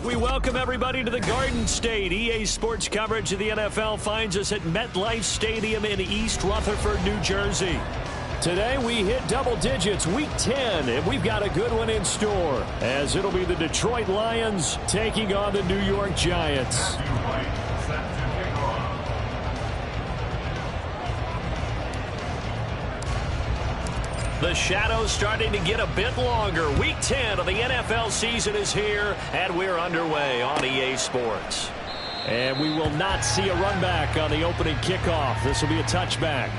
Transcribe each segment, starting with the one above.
We welcome everybody to the Garden State. EA Sports coverage of the NFL finds us at MetLife Stadium in East Rutherford, New Jersey. Today we hit double digits, Week 10, and we've got a good one in store, as it'll be the Detroit Lions taking on the New York Giants. The shadow's starting to get a bit longer. Week 10 of the NFL season is here, and we're underway on EA Sports. And we will not see a run back on the opening kickoff. This will be a touchback.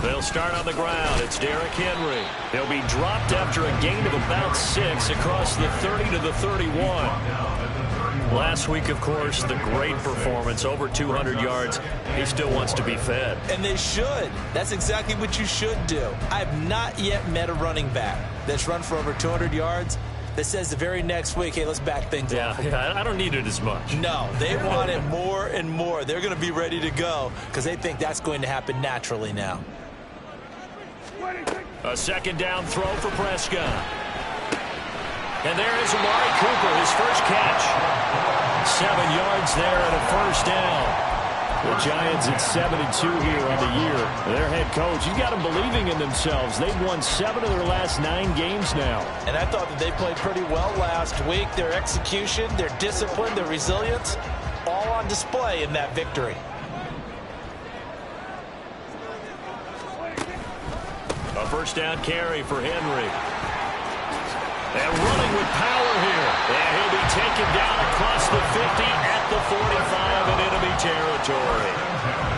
They'll start on the ground. It's Derrick Henry. He'll be dropped after a gain of about 6 across the 30 to the 31. Last week, of course, the great performance, over 200 yards. He still wants to be fed. And they should. That's exactly what you should do. I have not yet met a running back that's run for over 200 yards that says the very next week, hey, let's back things up. Yeah, I don't need it as much. No, they want it more and more. They're going to be ready to go because they think that's going to happen naturally now. A second down throw for Prescott. And there is Amari Cooper, his first catch. 7 yards there and a first down. The Giants at 7-2 here on the year. Their head coach, you got them believing in themselves. They've won 7 of their last 9 games now. And I thought that they played pretty well last week. Their execution, their discipline, their resilience, all on display in that victory. A first down carry for Henry. And running with power here. And he'll be taken down across the 50 at the 45 in enemy territory.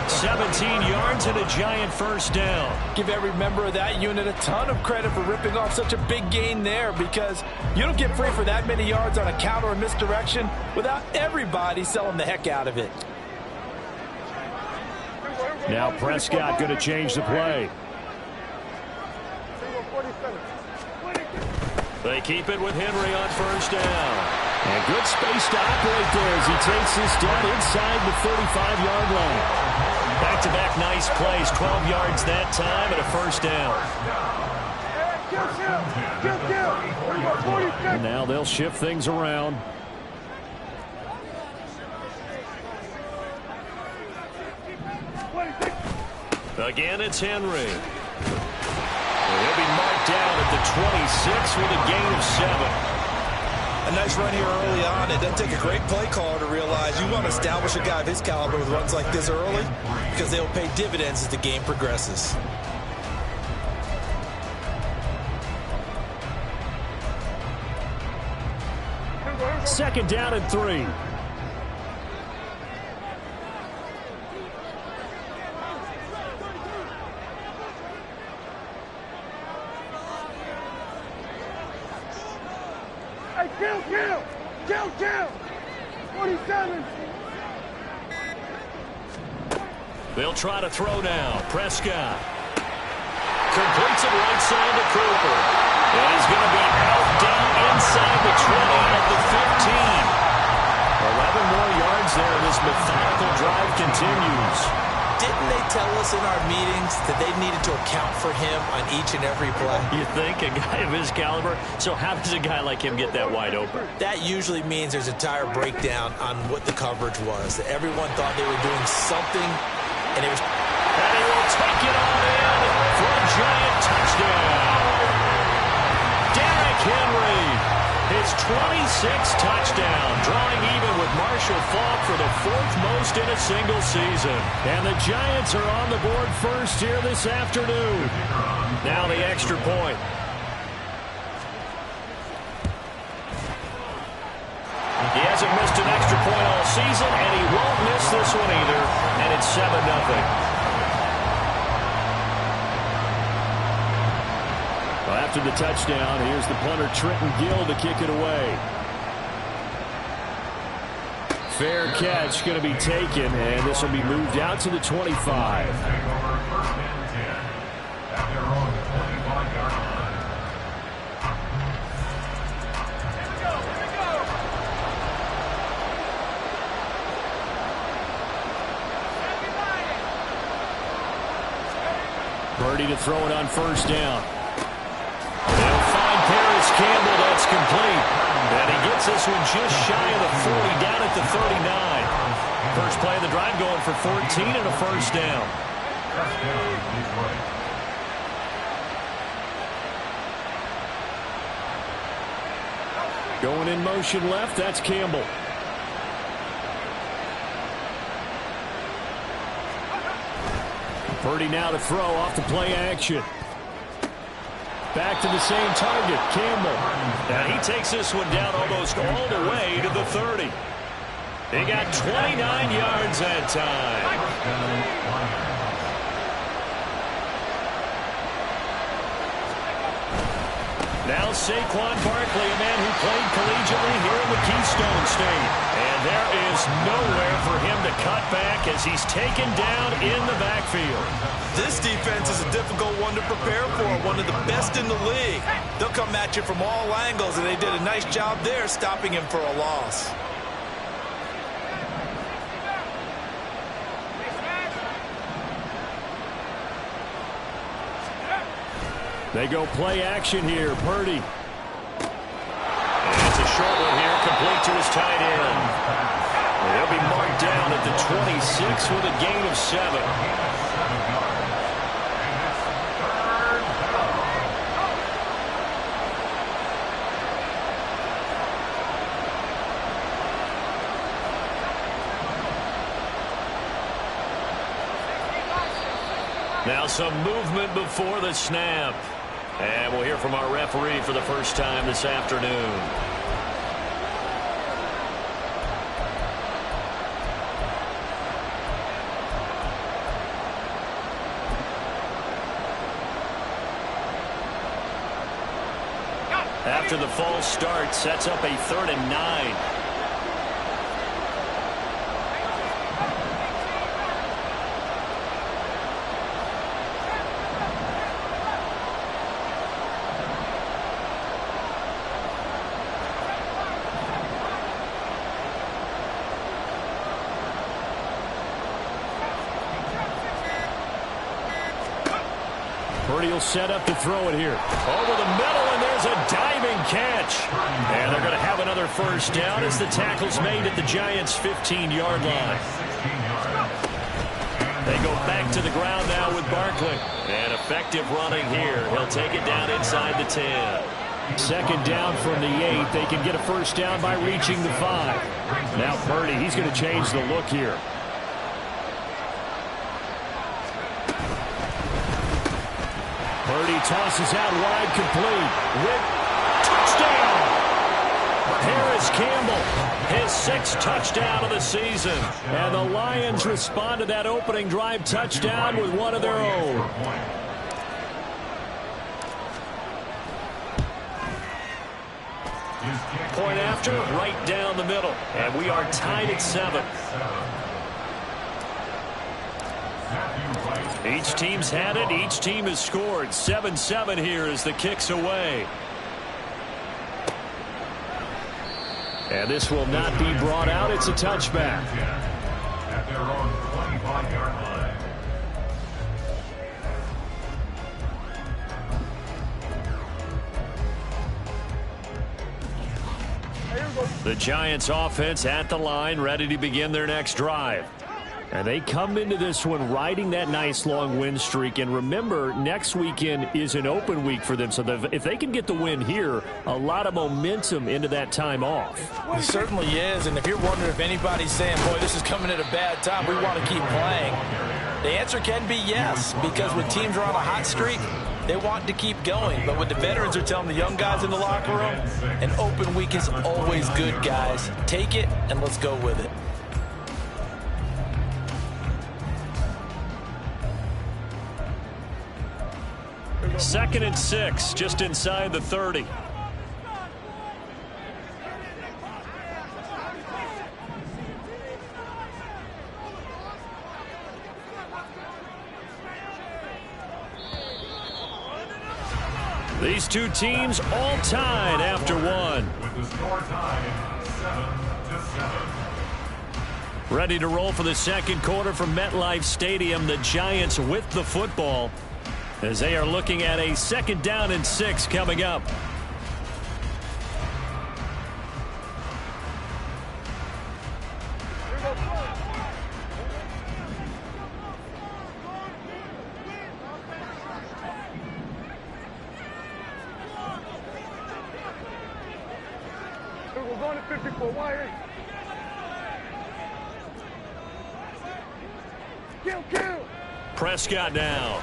17 yards and a Giant first down. Give every member of that unit a ton of credit for ripping off such a big gain there, because you don't get free for that many yards on a counter or misdirection without everybody selling the heck out of it. Now Prescott going to change the play. They keep it with Henry on first down. And good space to operate there as he takes this down inside the 35-yard line. Back-to-back nice plays, 12 yards that time and a first down. And now they'll shift things around. Again, it's Henry. He'll be marked down at the 26 with a gain of 7. A nice run here early on. It doesn't take a great play caller to realize you want to establish a guy of his caliber with runs like this early, because they'll pay dividends as the game progresses. Second down and 3. Kill! 47! They'll try to throw now. Prescott completes it right side to Cooper. And he's going to be out deep inside the 20 at the 15. 11 more yards there, and this methodical drive continues. Didn't they tell us in our meetings that they needed to account for him on each and every play? You think? A guy of his caliber? So how does a guy like him get that wide open? That usually means there's a tire breakdown on what the coverage was. That everyone thought they were doing something, and it was... And he will take it on in for a Giant touchdown. Derrick Henry, his 26th touchdown, drawing even with Marshall Faulk for the 4th most in a single season. And the Giants are on the board first here this afternoon. Now the extra point. He hasn't missed an extra point all season, and he won't miss this one either. And it's 7-0. after the touchdown. Here's the punter, Trenton Gill, to kick it away. Fair catch going to be taken, and this will be moved out to the 25. Purdy to throw it on first down. They'll find Paris Campbell. That's complete. And he gets this one just shy of the 40, down at the 39. First play of the drive going for 14 and a first down. Going in motion left, that's Campbell. Purdy now to throw off the play action. Back to the same target, Campbell. And he takes this one down almost all the way to the 30. He got 29 yards that time. Now Saquon Barkley, a man who played collegiately here in the Keystone State. And there is nowhere for him to cut back as he's taken down in the backfield. This defense is a difficult one to prepare for, one of the best in the league. They'll come at you from all angles, and they did a nice job there stopping him for a loss. They go play action here. Purdy. And it's a short one here, complete to his tight end. They'll be marked down at the 26 with a gain of 7. Now some movement before the snap. And we'll hear from our referee for the first time this afternoon. After the false start, sets up a 3rd and 9. Purdy will set up to throw it here. Over the middle, and there's a diving catch. And they're going to have another first down as the tackle's made at the Giants' 15-yard line. They go back to the ground now with Barkley. And effective running here. He'll take it down inside the 10. Second down from the 8. They can get a first down by reaching the 5. Now Purdy, he's going to change the look here. Purdy tosses out wide, complete. Touchdown! Paris Campbell, his 6th touchdown of the season. And the Lions respond to that opening drive touchdown with one of their own. Point after, right down the middle. And we are tied at 7. Each team's had it. Each team has scored. 7-7 here as the kick's away. And this will not be brought out. It's a touchback. At their own 25-yard line. The Giants offense at the line, ready to begin their next drive. And they come into this one riding that nice long win streak. And remember, next weekend is an open week for them. So if they can get the win here, a lot of momentum into that time off. It certainly is. And if you're wondering if anybody's saying, boy, this is coming at a bad time, we want to keep playing, the answer can be yes. Because when teams are on a hot streak, they want to keep going. But what the veterans are telling the young guys in the locker room, an open week is always good, guys. Take it and let's go with it. 2nd and 6, just inside the 30. These two teams all tied after one. With the score tied 7-7. Ready to roll for the second quarter from MetLife Stadium. The Giants with the football as they are looking at a 2nd down and 6 coming up. We're going to 54 wire. Kill. Prescott now.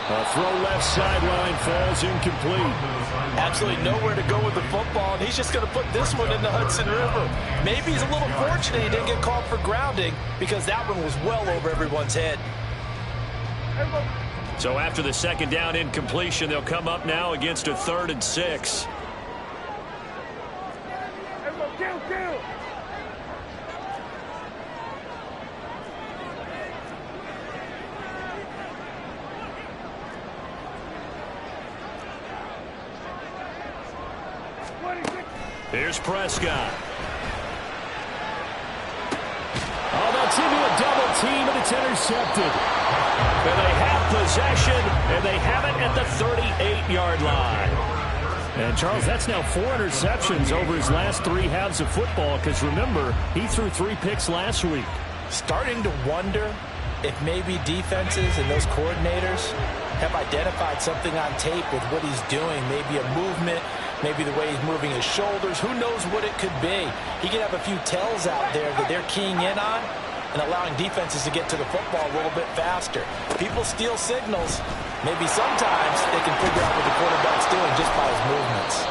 A throw left sideline falls incomplete. Absolutely nowhere to go with the football, and he's just going to put this one in the Hudson River. Maybe he's a little fortunate he didn't get called for grounding because that one was well over everyone's head. So after the 2nd down incompletion, they'll come up now against a 3rd and 6. Kill. Here's Prescott. Oh, that's into a double team, and it's intercepted. And they have possession, and they have it at the 38-yard line. And, Charles, that's now 4 interceptions over his last 3 halves of football, because, remember, he threw 3 picks last week. Starting to wonder if maybe defenses and those coordinators have identified something on tape with what he's doing, maybe a movement, maybe the way he's moving his shoulders. Who knows what it could be? He could have a few tells out there that they're keying in on and allowing defenses to get to the football a little bit faster. People steal signals. Maybe sometimes they can figure out what the quarterback's doing just by his movements.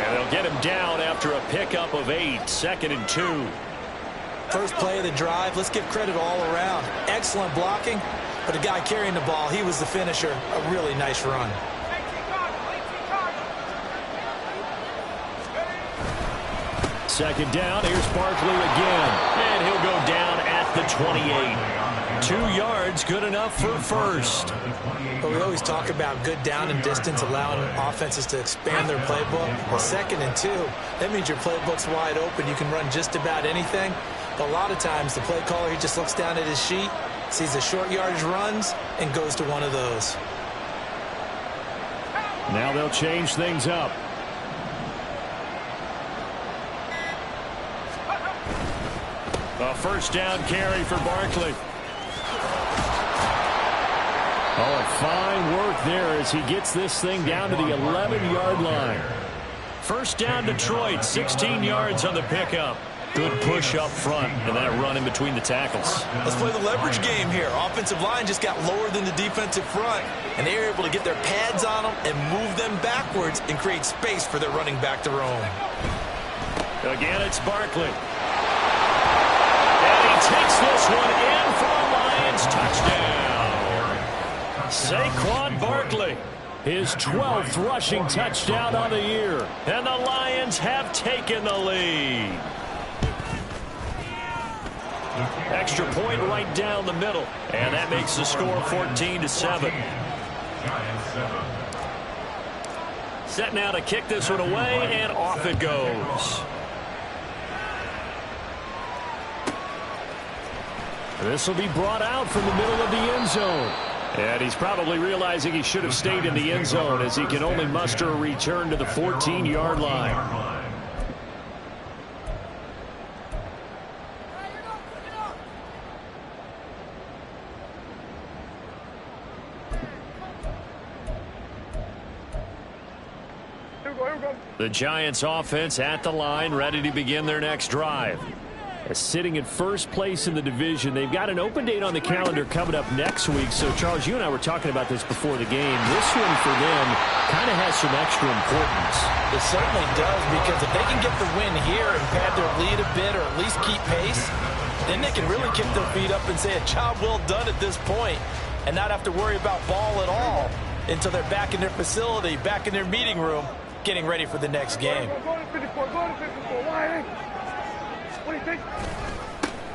And they'll get him down after a pickup of 8, 2nd and 2. First play of the drive, let's give credit all around. Excellent blocking, but the guy carrying the ball, he was the finisher. A really nice run. 2nd down, here's Barkley again. And he'll go down at the 28. 2 yards, good enough for first. But we always talk about good down and distance, allowing offenses to expand their playbook. Well, 2nd and 2, that means your playbook's wide open. You can run just about anything. But a lot of times, the play caller, he just looks down at his sheet, sees the short yardage runs, and goes to one of those. Now they'll change things up. A 1st down carry for Barkley. Oh, and fine work there as he gets this thing down to the 11-yard line. 1st down Detroit, 16 yards on the pickup. Good push up front and that run in between the tackles. Let's play the leverage game here. Offensive line just got lower than the defensive front, and they were able to get their pads on them and move them backwards and create space for their running back to roam. Again, it's Barkley. And he takes this one in for a Lions touchdown. Saquon Barkley, his 12th rushing touchdown on the year. And the Lions have taken the lead. Extra point right down the middle. And that makes the score 14-7. Set now to kick this one away, and off it goes. This will be brought out from the middle of the end zone. And he's probably realizing he should have stayed in the end zone as he can only muster a return to the 14-yard line. The Giants offense at the line, ready to begin their next drive. Sitting in first place in the division. They've got an open date on the calendar coming up next week. So, Charles, you and I were talking about this before the game. This one for them kind of has some extra importance. It certainly does, because if they can get the win here and pad their lead a bit or at least keep pace, Then they can really kick their feet up and say a job well done at this point and not have to worry about ball at all until they're back in their facility, back in their meeting room, getting ready for the next game. Go to 54, go to 54. Why? What do you think?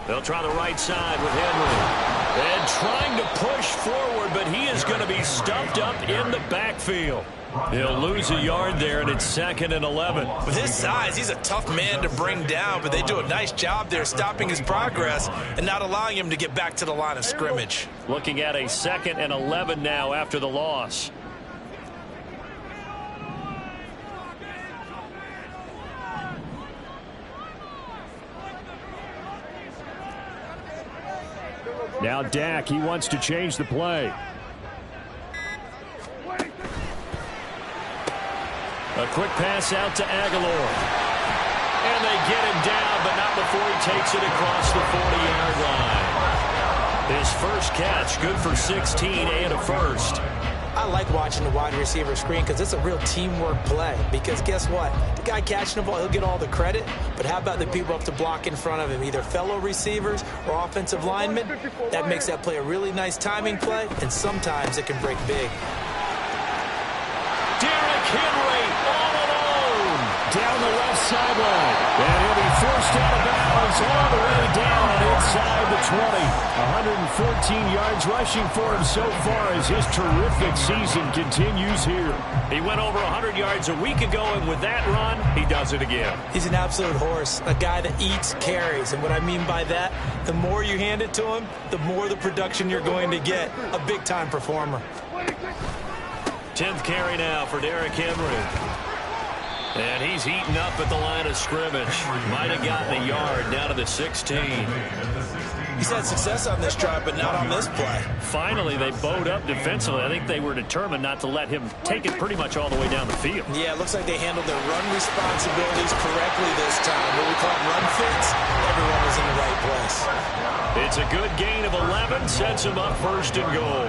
They'll try the right side with Henry. And trying to push forward, but he is going to be stuffed up in the backfield. He'll lose a yard there, and it's 2nd and 11. With his size, he's a tough man to bring down, but they do a nice job there stopping his progress and not allowing him to get back to the line of scrimmage. Looking at a 2nd and 11 now after the loss. Now Dak, he wants to change the play. A quick pass out to Aguilar. And they get him down, but not before he takes it across the 40-yard line. His first catch, good for 16 and a first. I like watching the wide receiver screen because it's a real teamwork play. Because guess what? The guy catching the ball, he'll get all the credit. But how about the people up to block in front of him, either fellow receivers or offensive linemen? That makes that play a really nice timing play, and sometimes it can break big. Derrick Henry all alone down the left sideline. And he'll be forced out of bounds all the way down inside the 20. 114 yards rushing for him so far as his terrific season continues here. He went over 100 yards a week ago, and with that run, he does it again. He's an absolute horse, a guy that eats carries. And what I mean by that, the more you hand it to him, the more the production you're going to get. A big-time performer. 10th carry now for Derrick Henry. And he's eaten up at the line of scrimmage. Might have gotten a yard down to the 16. He's had success on this drive, but not on this play. Finally, they bowed up defensively. I think they were determined not to let him take it pretty much all the way down the field. Yeah, it looks like they handled their run responsibilities correctly this time. What we call run fits, everyone was in the right place. It's a good gain of 11, sets him up 1st and goal.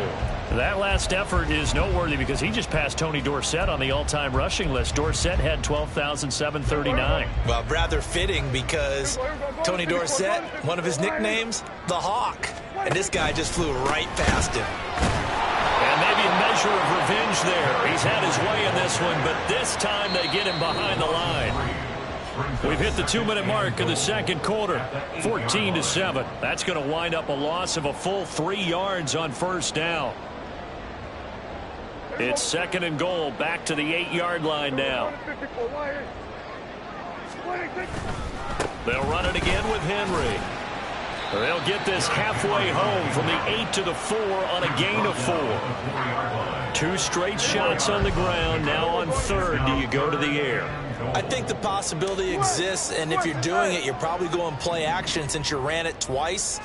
That last effort is noteworthy because he just passed Tony Dorsett on the all-time rushing list. Dorsett had 12,739. Well, rather fitting because Tony Dorsett, one of his nicknames, the Hawk. And this guy just flew right past him. And maybe a measure of revenge there. He's had his way in this one, but this time they get him behind the line. We've hit the 2-minute mark of the second quarter, 14-7. That's going to wind up a loss of a full 3 yards on 1st down. It's 2nd and goal, back to the 8-yard line now. They'll run it again with Henry. They'll get this halfway home from the 8 to the 4 on a gain of 4. 2 straight shots on the ground. Now on 3rd, do you go to the air? I think the possibility exists, and if you're doing it, you're probably going play action since you ran it twice.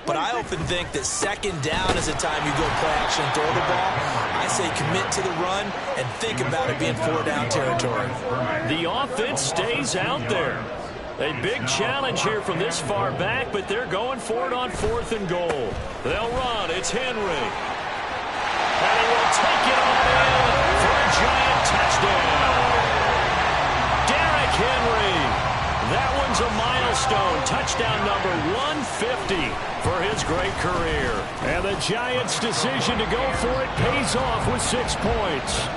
But I often think that 2nd down is the time you go play action and throw the ball. I say commit to the run and think about it being 4-down territory. The offense stays out there. A big challenge here from this far back, but they're going for it on 4th and goal. They'll run. It's Henry. And he will take it on in for a giant touchdown. Derrick Henry. That one's a milestone. Touchdown number 150 for his great career. And the Giants' decision to go for it pays off with 6 points.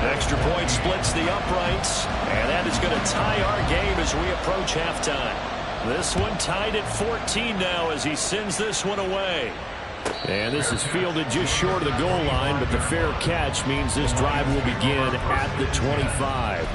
Extra point splits the uprights, and that is going to tie our game as we approach halftime. This one tied at 14 now as he sends this one away. And this is fielded just short of the goal line, but the fair catch means this drive will begin at the 25.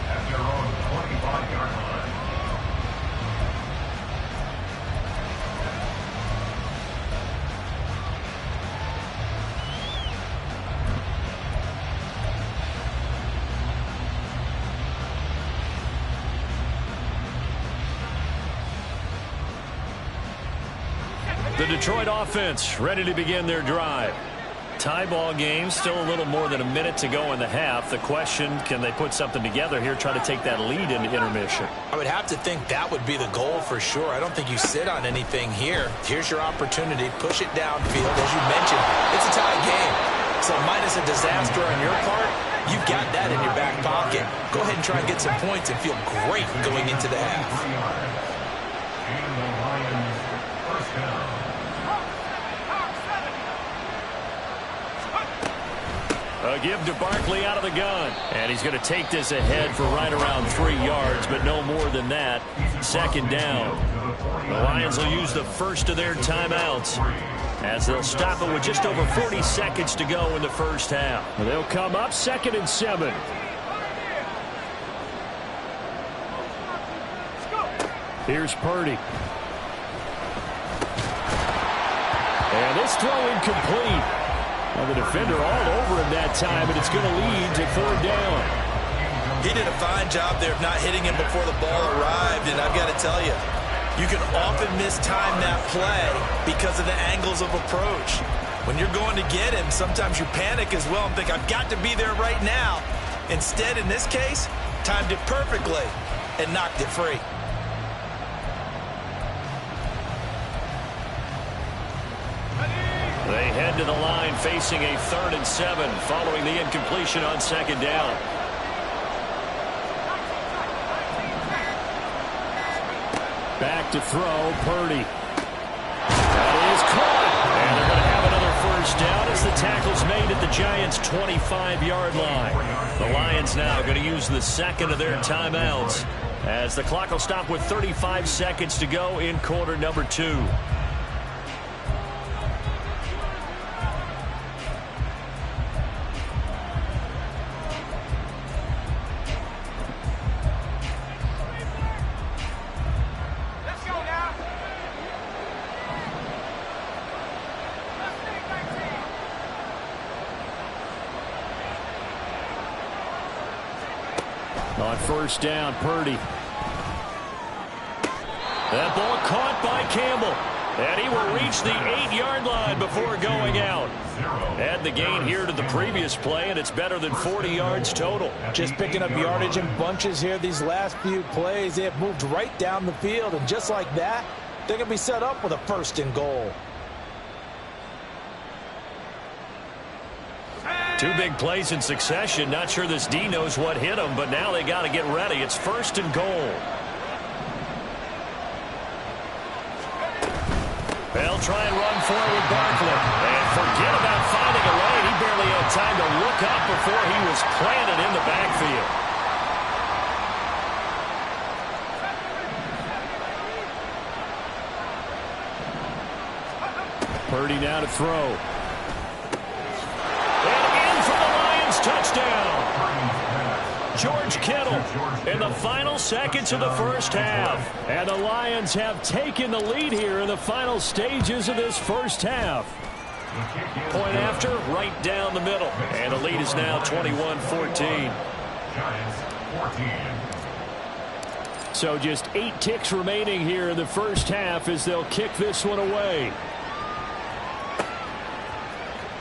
The Detroit offense ready to begin their drive. Tie ball game, still a little more than a minute to go in the half. The question, can they put something together here, try to take that lead into intermission? I would have to think that would be the goal for sure. I don't think you sit on anything here. Here's your opportunity. Push it downfield. As you mentioned, it's a tie game. So minus a disaster on your part, you've got that in your back pocket. Go ahead and try and get some points and feel great going into the half. A give to Barkley out of the gun. And he's going to take this ahead for right around 3 yards, but no more than that. Second down. The Lions will use the first of their timeouts as they'll stop it with just over 40 seconds to go in the first half. They'll come up 2nd and 7. Here's Purdy. And this throw incomplete. Well, the defender all over him that time, and it's going to lead to 3rd down. He did a fine job there of not hitting him before the ball arrived, and I've got to tell you, you can often mistime that play because of the angles of approach. When you're going to get him, sometimes you panic as well and think, I've got to be there right now. Instead, in this case, timed it perfectly and knocked it free. They head to the line facing a 3rd and 7 following the incompletion on 2nd down. Back to throw, Purdy. That is caught. And they're going to have another first down as the tackle's made at the Giants' 25-yard line. The Lions now going to use the second of their timeouts as the clock will stop with 35 seconds to go in quarter number 2. On first down, Purdy. That ball caught by Campbell. And he will reach the 8-yard line before going out. Add the gain here to the previous play, and it's better than 40 yards total. Just picking up yardage in bunches here these last few plays. They have moved right down the field, and just like that, they're going to be set up with a 1st and goal. 2 big plays in succession. Not sure this D knows what hit him, but now they got to get ready. It's 1st and goal. They'll try and run forward Barkley. And forget about finding a lane. He barely had time to look up before he was planted in the backfield. Purdy now to throw. Touchdown. George Kittle in the final seconds of the first half. And the Lions have taken the lead here in the final stages of this first half. Point after, right down the middle. And the lead is now 21-14. So just 8 ticks remaining here in the first half as they'll kick this one away.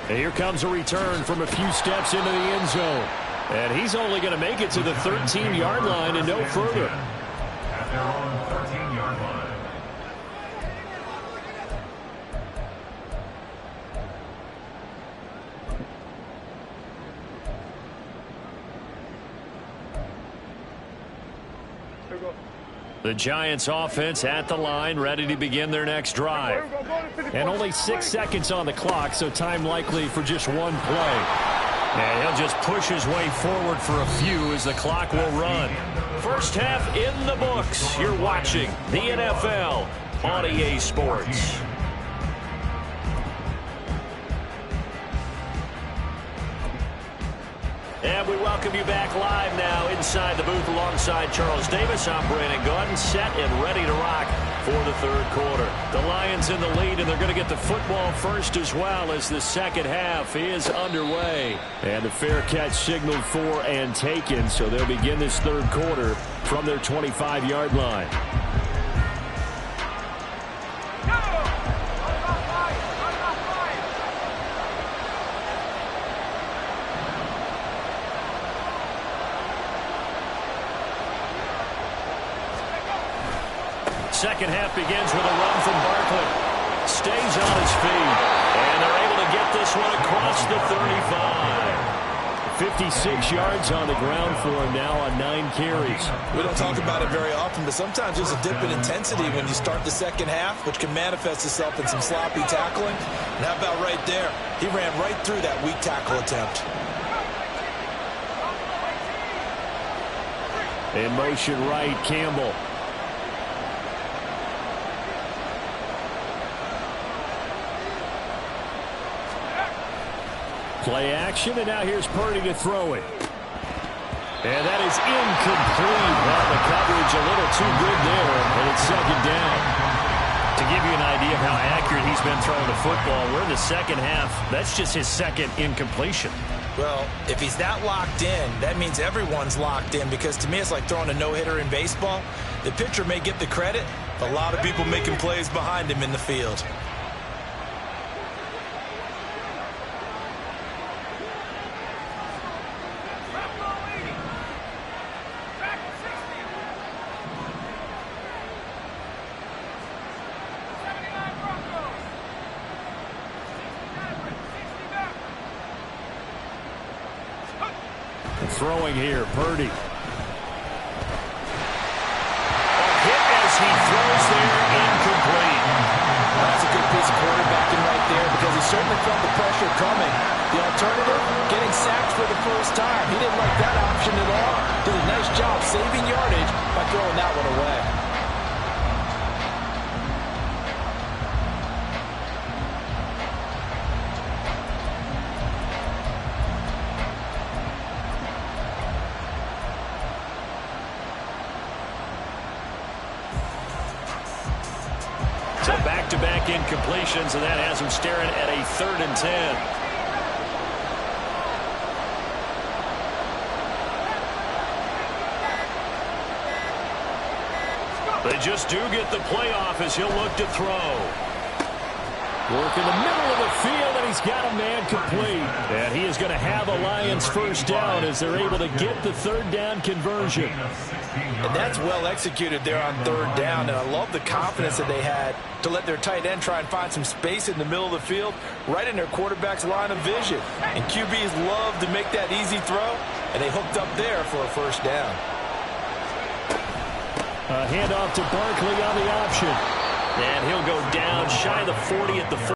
And here comes a return from a few steps into the end zone. And he's only going to make it to the 13-yard line and no further. At their own 13-yard line. The Giants offense at the line, ready to begin their next drive. And only 6 seconds on the clock, so time likely for just one play. And he'll just push his way forward for a few as the clock will run. First half in the books. You're watching the NFL on EA Sports. And we welcome you back live now inside the booth alongside Charles Davis. I'm Brandon Gaudin, set and ready to rock for the third quarter. The Lions in the lead, and they're going to get the football first as well as the second half is underway. And the fair catch signaled for and taken, so they'll begin this third quarter from their 25-yard line. Second half begins with a run from Barkley. Stays on his feet. And they're able to get this one across the 35. 56 yards on the ground for him now on 9 carries. We don't talk about it very often, but sometimes there's a dip in intensity when you start the second half, which can manifest itself in some sloppy tackling. And how about right there? He ran right through that weak tackle attempt. In motion right, Campbell. Play action, and now here's Purdy to throw it. And that is incomplete. Well, the coverage a little too good there, and it's second down. To give you an idea of how accurate he's been throwing the football, we're in the second half. That's just his second incompletion. Well, if he's that locked in, that means everyone's locked in, because to me it's like throwing a no-hitter in baseball. The pitcher may get the credit, but a lot of people making plays behind him in the field. Throwing here, Purdy. A hit as he throws there, incomplete. That's a good piece of quarterbacking right there, because he certainly felt the pressure coming. The alternative, getting sacked for the first time. He didn't like that option at all. Did a nice job saving yardage by throwing that one away. So back-to-back incompletions, and that has him staring at a 3rd and 10. They just do get the playoff as he'll look to throw. Work in the middle of the field, and he's got a man complete. And he is going to have a Lions first down as they're able to get the 3rd down conversion. And that's well executed there on 3rd down, and I love the confidence that they had to let their tight end try and find some space in the middle of the field, right in their quarterback's line of vision. And QBs love to make that easy throw, and they hooked up there for a first down. A handoff to Barkley on the option. And he'll go down shy of the 40 at the